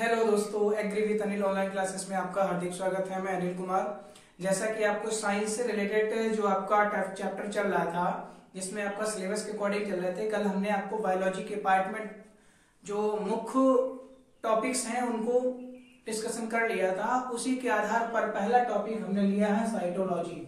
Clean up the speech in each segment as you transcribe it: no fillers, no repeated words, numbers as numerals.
Hello दोस्तों, agri with Anil online classes में आपका हार्दिक स्वागत है। मैं अनिल कुमार। जैसा कि आपको साइंस से रिलेटेड जो आपका चैप्टर चल रहा था, जिसमें आपका सिलेबस के अकॉर्डिंग चल रहे थे, कल हमने आपको बायोलॉजी के पार्ट में जो मुख्य टॉपिक्स हैं उनको डिस्कशन कर लिया था। उसी के आधार पर पहला टॉपिक हमने लिया है साइटोलॉजी,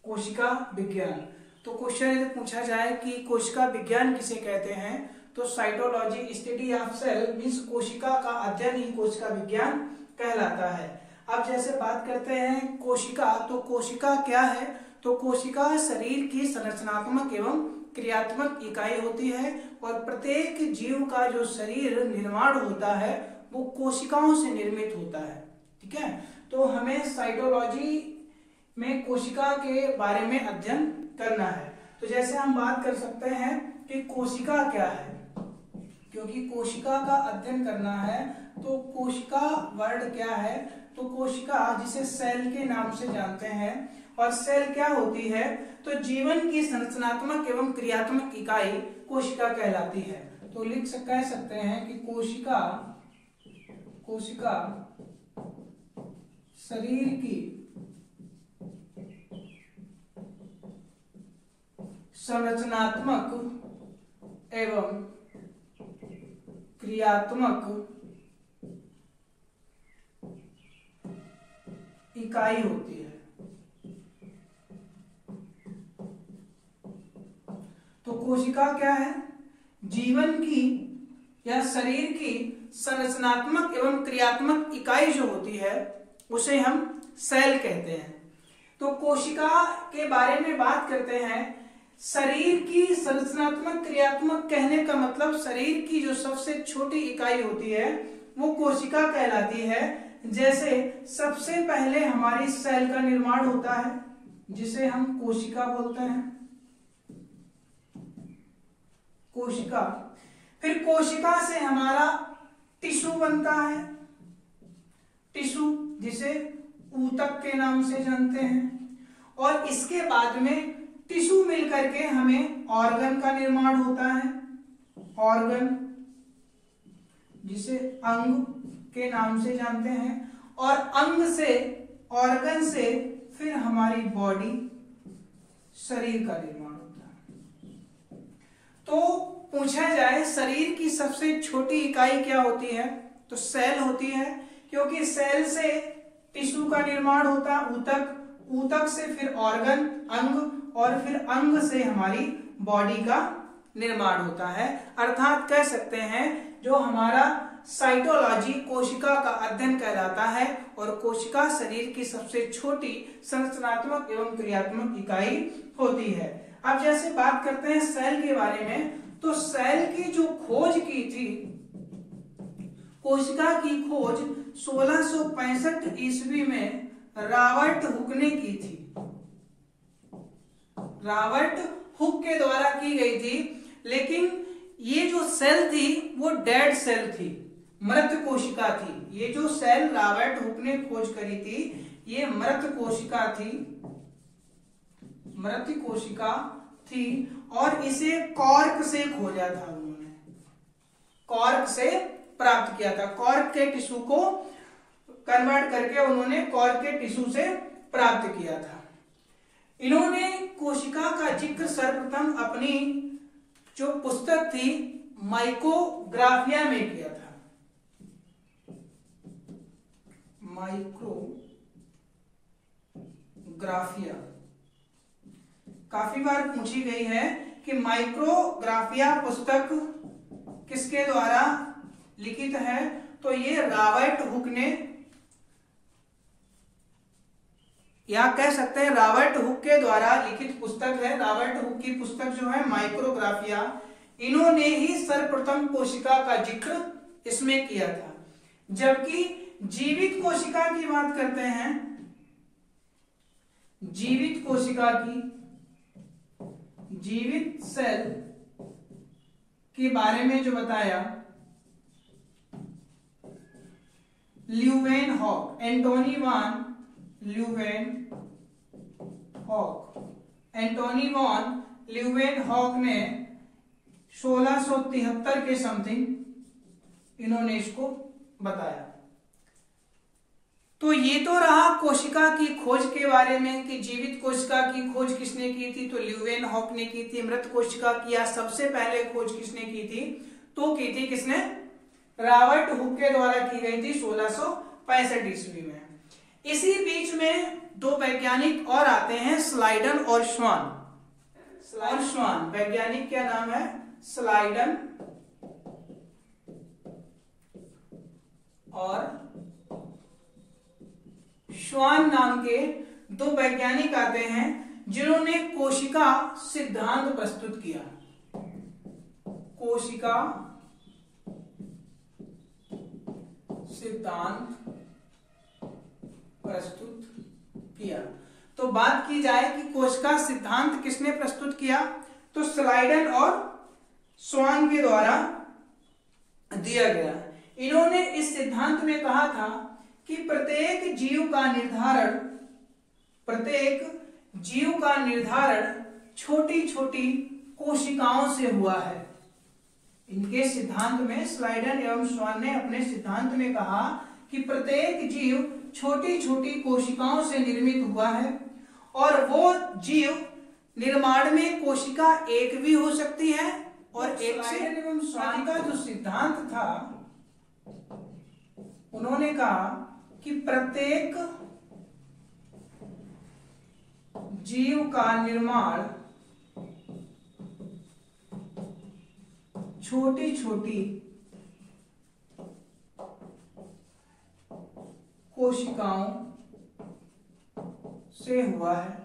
कोशिका विज्ञान। तो क्वेश्चन यदि पूछा जाए कि कोशिका विज्ञान किसे कहते हैं, तो cytology study of cell means कोशिका का अध्ययन ही कोशिका विज्ञान कहलाता है। अब जैसे बात करते हैं कोशिका, तो कोशिका क्या है? तो कोशिका शरीर की संरचनात्मक एवं क्रियात्मक इकाई होती है और प्रत्येक जीव का जो शरीर निर्माण होता है वो कोशिकाओं से निर्मित होता है। ठीक है, तो हमें साइटोलॉजी में कोशिका के बारे में अध्ययन करना है। तो जैसे हम बात कर सकते हैं कि कोशिका क्या है, क्योंकि कोशिका का अध्ययन करना है तो कोशिका वर्ड क्या है? तो कोशिका जिसे सेल के नाम से जानते हैं, और सेल क्या होती है? तो जीवन की संरचनात्मक एवं क्रियात्मक इकाई कोशिका कहलाती है। तो कह सकते हैं कि कोशिका शरीर की संरचनात्मक एवं क्रियात्मक इकाई होती है। तो कोशिका क्या है? जीवन की या शरीर की संरचनात्मक एवं क्रियात्मक इकाई जो होती है उसे हम सेल कहते हैं। तो कोशिका के बारे में बात करते हैं। शरीर की संरचनात्मक क्रियात्मक कहने का मतलब शरीर की जो सबसे छोटी इकाई होती है वो कोशिका कहलाती है। जैसे सबसे पहले हमारी सेल का निर्माण होता है जिसे हम कोशिका बोलते हैं, कोशिका। फिर कोशिका से हमारा टिश्यू बनता है, टिश्यू जिसे ऊतक के नाम से जानते हैं, और इसके बाद में टिश्यू मिलकर के हमें ऑर्गन का निर्माण होता है, ऑर्गन जिसे अंग के नाम से जानते हैं, और अंग से, ऑर्गन से फिर हमारी बॉडी, शरीर का निर्माण होता है। तो पूछा जाए शरीर की सबसे छोटी इकाई क्या होती है, तो सेल होती है, क्योंकि सेल से टिश्यू का निर्माण होता है, ऊतक, ऊतक से फिर ऑर्गन, अंग, और फिर अंग से हमारी बॉडी का निर्माण होता है। अर्थात कह सकते हैं जो हमारा साइटोलॉजी कोशिका का अध्ययन कहलाता है, और कोशिका शरीर की सबसे छोटी संरचनात्मक एवं क्रियात्मक इकाई होती है। अब जैसे बात करते हैं सेल के बारे में, तो सेल की जो खोज की थी, कोशिका की खोज 1665 ईस्वी में रॉबर्ट हुक ने की थी। रॉबर्ट हुक के द्वारा की गई थी, लेकिन ये जो सेल थी वो डेड सेल थी, मृत कोशिका थी। ये जो सेल रॉबर्ट हुक ने खोज करी थी ये मृत कोशिका थी, मृत कोशिका थी, और इसे कॉर्क से खोजा था उन्होंने, कॉर्क से प्राप्त किया था। कॉर्क के टिश्यू को कन्वर्ट करके उन्होंने कॉर्क के टिश्यू से प्राप्त किया था। इन्होंने कोशिका का जिक्र सर्वप्रथम अपनी जो पुस्तक थी माइक्रोग्राफिया में किया था। माइक्रोग्राफिया काफी बार पूछी गई है कि माइक्रोग्राफिया पुस्तक किसके द्वारा लिखित है, तो ये रॉबर्ट हुक ने, या कह सकते हैं रॉबर्ट हुक के द्वारा लिखित पुस्तक है। रॉबर्ट हुक की पुस्तक जो है माइक्रोग्राफिया, इन्होंने ही सर्वप्रथम कोशिका का जिक्र इसमें किया था। जबकि जीवित कोशिका की बात करते हैं, जीवित कोशिका की, जीवित सेल के बारे में जो बताया ल्यूवेनहॉक, एंटोनी वॉन ल्यूवेनहॉक ने 1673 के समथिंग इन्होंने इसको बताया। तो ये तो रहा कोशिका की खोज के बारे में कि जीवित कोशिका की खोज किसने की थी, तो ल्यूवेनहॉक ने की थी। मृत कोशिका की या सबसे पहले खोज किसने की थी, तो की थी किसने, रॉबर्ट हुक के द्वारा की गई थी 1665 ईस्वी में। इसी बीच में दो वैज्ञानिक और आते हैं, स्लाइडन और श्वान। वैज्ञानिक क्या नाम है, स्लाइडन और श्वान नाम के दो वैज्ञानिक आते हैं जिन्होंने कोशिका सिद्धांत प्रस्तुत किया। कोशिका सिद्धांत प्रस्तुत किया। तो बात की जाए कि कोशिका सिद्धांत किसने प्रस्तुत किया, तो स्लाइडन और श्वान के द्वारा दिया गया। इन्होंने इस सिद्धांत में कहा था कि प्रत्येक जीव का निर्धारण छोटी छोटी कोशिकाओं से हुआ है। इनके सिद्धांत में स्लाइडन एवं श्वान ने अपने सिद्धांत में कहा कि प्रत्येक जीव छोटी छोटी कोशिकाओं से निर्मित हुआ है और वो जीव निर्माण में कोशिका एक भी हो सकती है और एक से एवं श्वान का जो सिद्धांत था, उन्होंने कहा कि प्रत्येक जीव का निर्माण छोटी छोटी कोशिकाओं से हुआ है।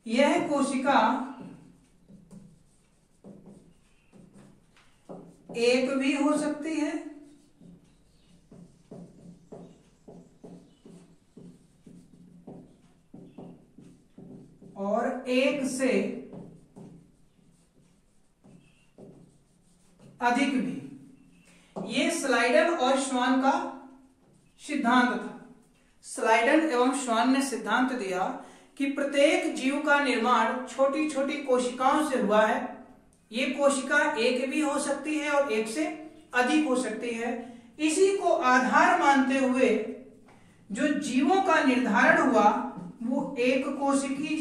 यह कोशिका एक भी हो सकती है और एक से अधिक भी। ये स्लाइडन और श्वान का सिद्धांत था। स्लाइडन एवं श्वान ने सिद्धांत दिया कि प्रत्येक जीव का निर्माण छोटी छोटी कोशिकाओं से हुआ है। ये कोशिका एक भी हो सकती है और एक से अधिक हो सकती है। इसी को आधार मानते हुए जो जीवों का निर्धारण हुआ वो एक कोशिकीय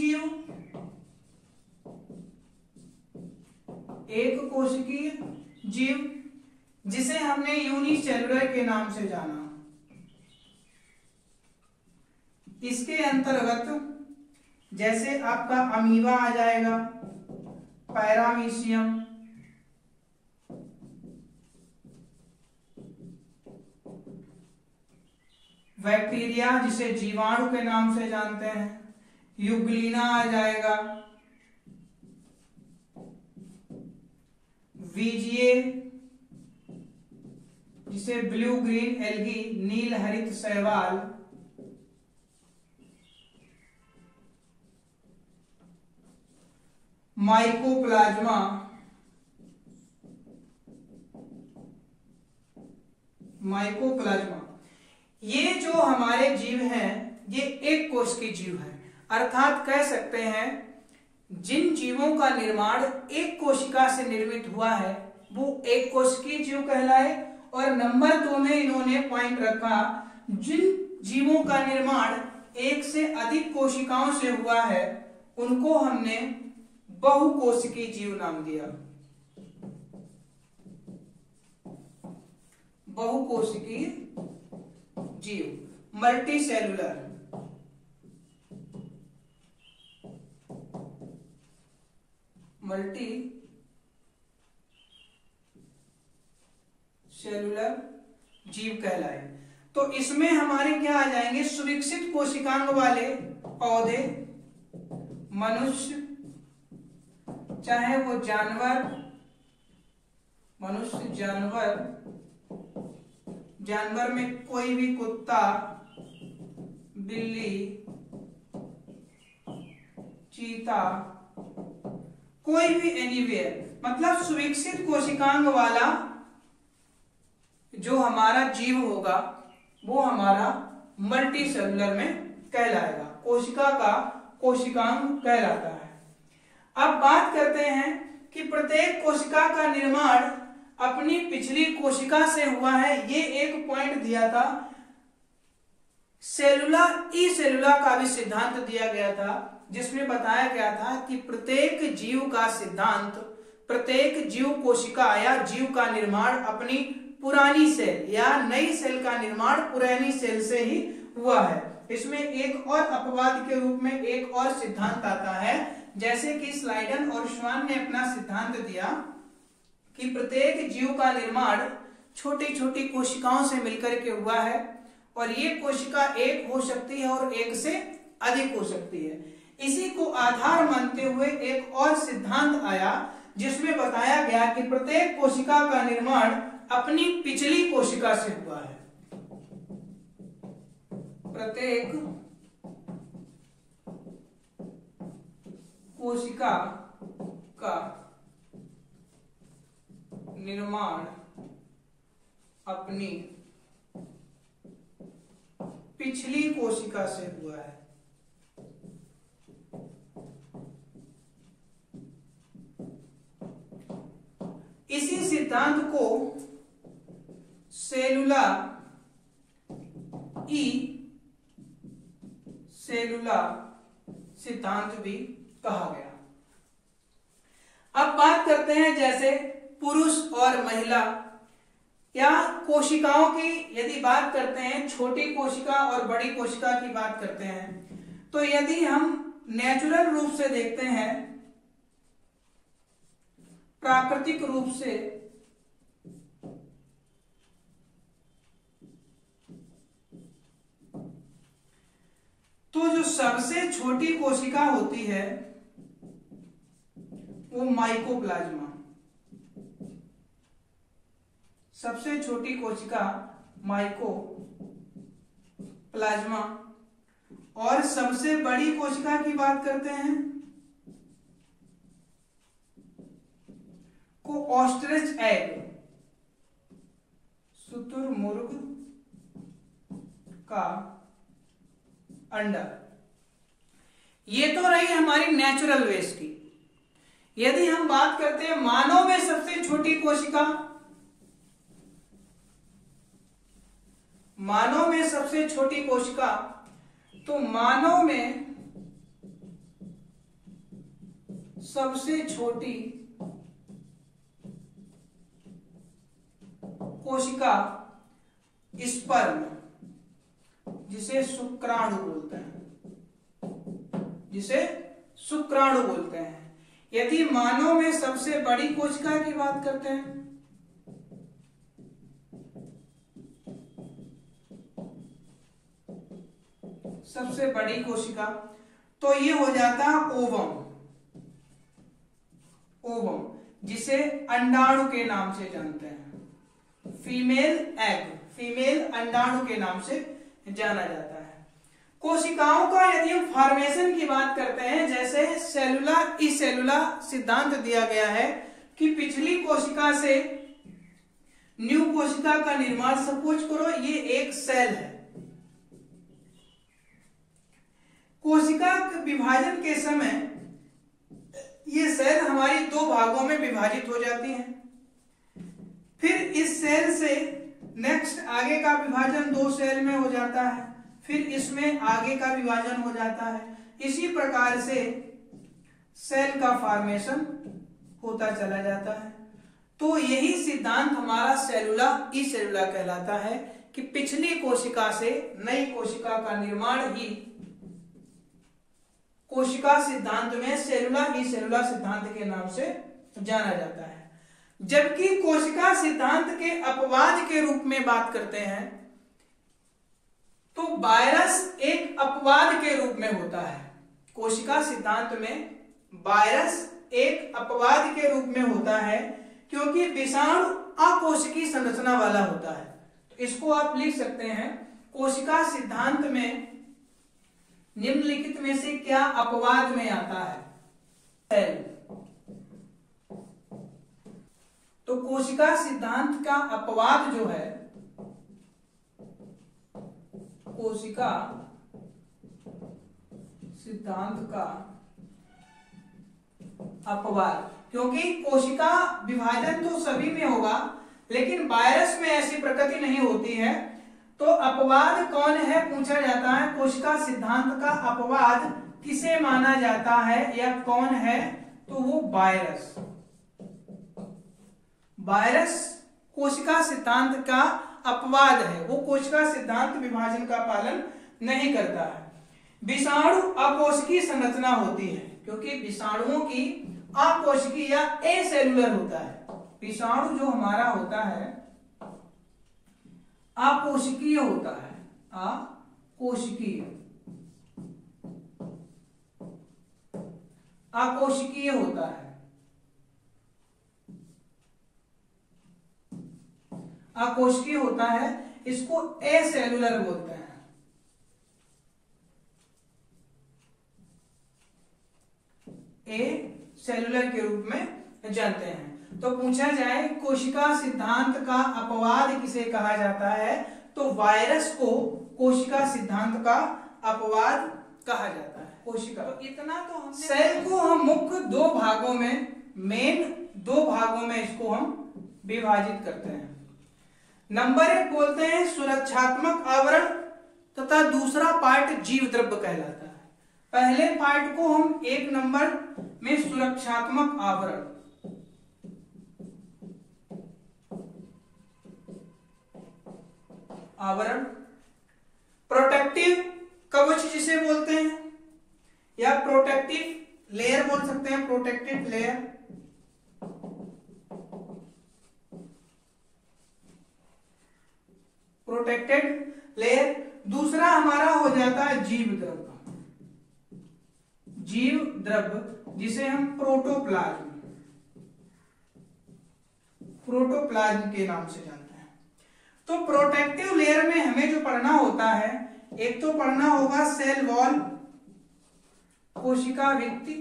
जीव जिसे हमने यूनिसेलुलर के नाम से जाना। इसके अंतर्गत जैसे आपका अमीबा आ जाएगा, पैरामीशियम, बैक्टीरिया जिसे जीवाणु के नाम से जानते हैं, यूग्लिना आ जाएगा, वीजिए जिसे ब्लू ग्रीन एल्गी, नील हरित शैवाल, माइकोप्लाज्मा, ये जो हमारे जीव हैं ये एक कोश के जीव हैं। अर्थात कह सकते हैं जिन जीवों का निर्माण एक कोशिका से निर्मित हुआ है वो एक कोशिकीय जीव कहलाए। और नंबर 2 में इन्होंने पॉइंट रखा, जिन जीवों का निर्माण एक से अधिक कोशिकाओं से हुआ है उनको हमने बहुकोशिकीय जीव नाम दिया। बहुकोशिकीय जीव, मल्टी सेलुलर। जीव कहलाए। तो इसमें हमारे क्या आ जाएंगे, सुविकसित कोशिकांग वाले पौधे, मनुष्य, चाहे वो जानवर में कोई भी कुत्ता, बिल्ली, चीता, कोई भी एनीवेयर, मतलब सुविकसित कोशिकांग वाला जो हमारा जीव होगा वो हमारा मल्टी सेलुलर में कहलाएगा, कोशिका का कोशिकांग कहलाता है। अब बात करते हैं कि प्रत्येक कोशिका का निर्माण अपनी पिछली कोशिका से हुआ है, ये एक पॉइंट दिया था। सेलुला ई सेलुला का भी सिद्धांत दिया गया था, जिसमें बताया गया था कि प्रत्येक जीव का सिद्धांत, प्रत्येक जीव कोशिका या जीव का निर्माण अपनी पुरानी सेल या नई सेल का निर्माण पुरानी सेल से ही हुआ है। इसमें एक और अपवाद के रूप में एक और सिद्धांत आता है, जैसे कि स्लाइडन और श्वान ने अपना सिद्धांत दिया कि प्रत्येक जीव का निर्माण छोटी छोटी कोशिकाओं से मिलकर के हुआ है, और ये कोशिका एक हो सकती है और एक से अधिक हो सकती है। इसी को आधार मानते हुए एक और सिद्धांत आया, जिसमें बताया गया कि प्रत्येक कोशिका का निर्माण अपनी पिछली कोशिका से हुआ है। प्रत्येक कोशिका का निर्माण अपनी पिछली कोशिका से हुआ है। इसी सिद्धांत को सेलुला ई सेलुला सिद्धांत भी कहा गया। अब बात करते हैं जैसे पुरुष और महिला या कोशिकाओं की यदि बात करते हैं, छोटी कोशिका और बड़ी कोशिका की बात करते हैं, तो यदि हम नेचुरल रूप से देखते हैं, प्राकृतिक रूप से, तो जो सबसे छोटी कोशिका होती है वो माइकोप्लाज्मा, सबसे छोटी कोशिका माइकोप्लाज्मा, और सबसे बड़ी कोशिका की बात करते हैं को ऑस्ट्रिच एग, शुतुरमुर्ग का अंडा। ये तो रही हमारी नेचुरल वेस की। यदि हम बात करते हैं मानव में सबसे छोटी कोशिका, मानव में सबसे छोटी कोशिका, तो मानव में सबसे छोटी कोशिका स्पर्म, जिसे शुक्राणु बोलते हैं, जिसे शुक्राणु बोलते हैं। यदि मानव में सबसे बड़ी कोशिका की बात करते हैं, सबसे बड़ी कोशिका, तो ये हो जाता है ओवम, ओवम जिसे अंडाणु के नाम से जानते हैं, फीमेल एग, फीमेल अंडाणु के नाम से जाना जाता है। कोशिकाओं का यदि हम फॉर्मेशन की बात करते हैं, जैसे सेलुला ई सेलुला सिद्धांत दिया गया है कि पिछली कोशिका से न्यू कोशिका का निर्माण, सपोज करो ये एक सेल है, कोशिका के विभाजन के समय ये सेल हमारी दो भागों में विभाजित हो जाती है, फिर इस सेल से नेक्स्ट आगे का विभाजन दो सेल में हो जाता है, फिर इसमें आगे का विभाजन हो जाता है। इसी प्रकार से सेल का फॉर्मेशन होता चला जाता है। तो यही सिद्धांत हमारा सेलुला ई सेलुला कहलाता है कि पिछली कोशिका से नई कोशिका का निर्माण ही कोशिका सिद्धांत में सेलुला ई सेलुला सिद्धांत के नाम से जाना जाता है। जबकि कोशिका सिद्धांत के अपवाद के रूप में बात करते हैं तो वायरस एक अपवाद के रूप में होता है। कोशिका सिद्धांत में वायरस एक अपवाद के रूप में होता है, क्योंकि विषाणु अकोशिकीय संरचना वाला होता है। तो इसको आप लिख सकते हैं, कोशिका सिद्धांत में निम्नलिखित में से क्या अपवाद में आता है? सेल। तो कोशिका सिद्धांत का अपवाद जो है, कोशिका सिद्धांत का अपवाद, क्योंकि कोशिका विभाजन तो सभी में होगा लेकिन वायरस में ऐसी प्रकृति नहीं होती है। तो अपवाद कौन है पूछा जाता है, कोशिका सिद्धांत का अपवाद किसे माना जाता है या कौन है, तो वो वायरस। वायरस कोशिका सिद्धांत का अपवाद है, वो कोशिका सिद्धांत विभाजन का पालन नहीं करता है। विषाणु अकोशिकीय संरचना होती है, क्योंकि विषाणुओं की अकोशिकीय या एसेलुलर होता है। विषाणु जो हमारा होता है अकोशिकीय होता है, अकोशिकीय, अकोशिकीय होता है। अकोशिकीय होता है, इसको एसेलुलर बोलते हैं। ए सेलुलर के रूप में जानते हैं। तो पूछा जाए कोशिका सिद्धांत का अपवाद किसे कहा जाता है, तो वायरस को कोशिका सिद्धांत का अपवाद कहा जाता है। कोशिका, तो इतना तो हमने सेल को हम मुख्य दो भागों में, मेन दो भागों में इसको हम विभाजित करते हैं। नंबर 1 बोलते हैं सुरक्षात्मक आवरण तथा दूसरा पार्ट जीव द्रव्य कहलाता है। पहले पार्ट को हम 1 नंबर में सुरक्षात्मक आवरण, आवरण, प्रोटेक्टिव कवच जिसे बोलते हैं या प्रोटेक्टिव लेयर बोल सकते हैं, प्रोटेक्टिव लेयर, प्रोटेक्टेड लेयर। दूसरा हमारा हो जाता है जीव द्रव्य, जीव द्रव्य जिसे हम प्रोटोप्लाज्म, प्रोटोप्लाज्म के नाम से जानते हैं। तो प्रोटेक्टिव लेयर में हमें जो पढ़ना होता है, एक तो पढ़ना होगा सेल वॉल, कोशिका भित्ति,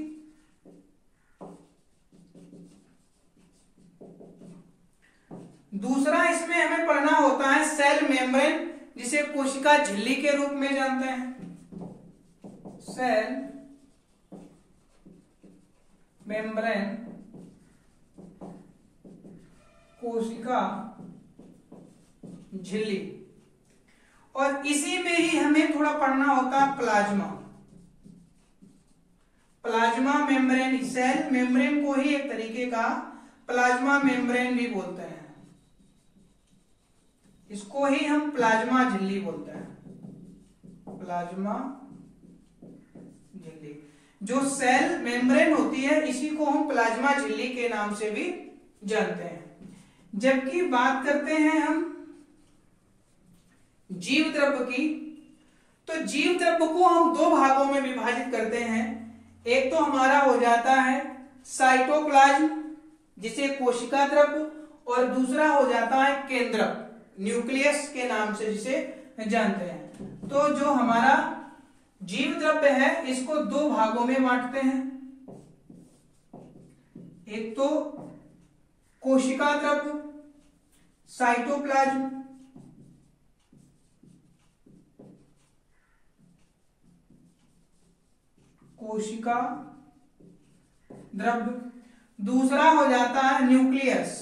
दूसरा इसमें हमें पढ़ना होता है सेल मेम्ब्रेन जिसे कोशिका झिल्ली के रूप में जानते हैं, सेल मेम्ब्रेन, कोशिका झिल्ली। और इसी में ही हमें थोड़ा पढ़ना होता है plasma, plasma membrane. Cell membrane को ही एक तरीके का प्लाज्मा मेम्ब्रेन भी बोलते हैं, इसको ही हम प्लाज्मा झिल्ली बोलते हैं, प्लाज्मा झिल्ली। जो सेल मेम्ब्रेन होती है इसी को हम प्लाज्मा झिल्ली के नाम से भी जानते हैं। जबकि बात करते हैं हम जीव द्रव्य की, तो जीव द्रव्य को हम दो भागों में विभाजित करते हैं। एक तो हमारा हो जाता है साइटोप्लाज्म जिसे कोशिका द्रव्य, और दूसरा हो जाता है केंद्रक, न्यूक्लियस के नाम से जिसे जानते हैं। तो जो हमारा जीव द्रव्य है इसको दो भागों में बांटते हैं, एक तो कोशिका द्रव्य साइटोप्लाज्म, कोशिका द्रव्य, दूसरा हो जाता है न्यूक्लियस,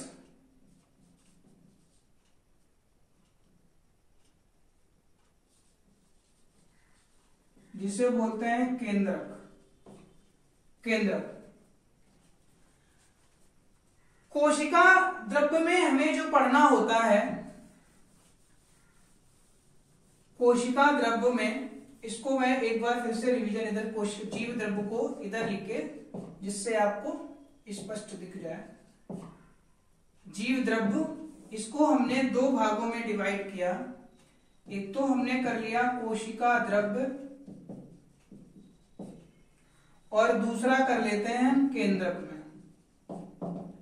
जिसे बोलते हैं केंद्रक, केंद्रक। कोशिका द्रव्य में हमें जो पढ़ना होता है, कोशिका द्रव्य में, इसको मैं एक बार फिर से रिवीजन, इधर जीव द्रव्य को इधर लिख के जिससे आपको स्पष्ट दिख जाए। जीव द्रव्य इसको हमने दो भागों में डिवाइड किया, एक तो हमने कर लिया कोशिका द्रव्य और दूसरा कर लेते हैं हम केंद्रक में,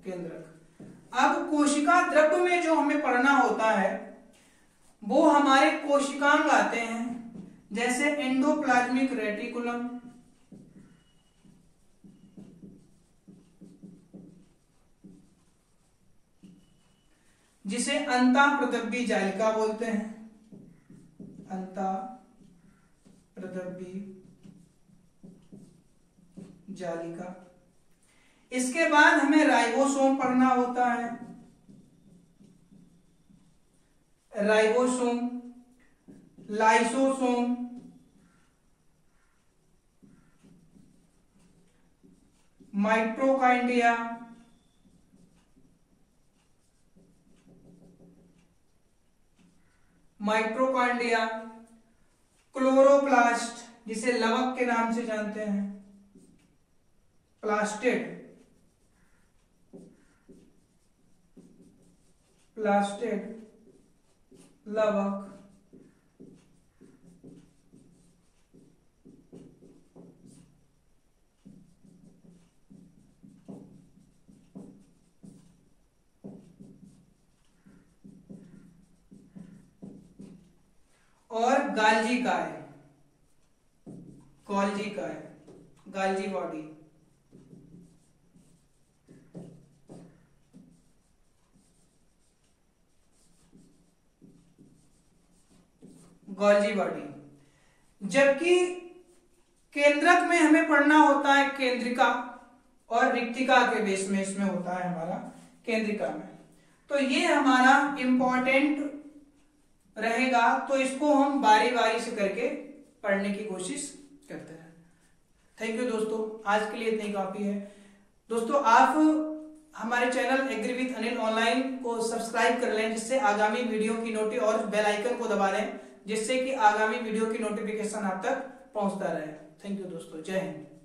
केंद्रक। अब कोशिका द्रव्य में जो हमें पढ़ना होता है वो हमारे कोशिकांग आते हैं, जैसे एंडोप्लाज्मिक रेटिकुलम, जिसे अंतःप्रदब्बी जालिका बोलते हैं, अंतःप्रदब्बी जालिका। इसके बाद हमें राइबोसोम पढ़ना होता है, ribosome, lysosome, mitochondria, mitochondria, chloroplast जिसे लवक के नाम से जानते हैं, प्लास्टिड, प्लास्टिड, लवक, और गाल्जी काय, गोल्जी काय, गाल्जी बॉडी, गोल्जी बॉडी। जबकि केंद्रक में हमें पढ़ना होता है केंद्रिका और रिक्तिका के बेस में इसमें होता है हमारा केंद्रिका में। तो ये हमारा इंपॉर्टेंट रहेगा, तो इसको हम बारी बारी से करके पढ़ने की कोशिश करते हैं। थैंक यू दोस्तों, आज के लिए इतना ही काफी है। दोस्तों आप हमारे channel agri with Anil online को सब्सक्राइब कर लें, जिससे आगामी वीडियो की और बेल आइकन को दबा लें, जिससे कि आगामी वीडियो की नोटिफिकेशन आप तक पहुंचता रहे। थैंक यू दोस्तों, जय हिंद।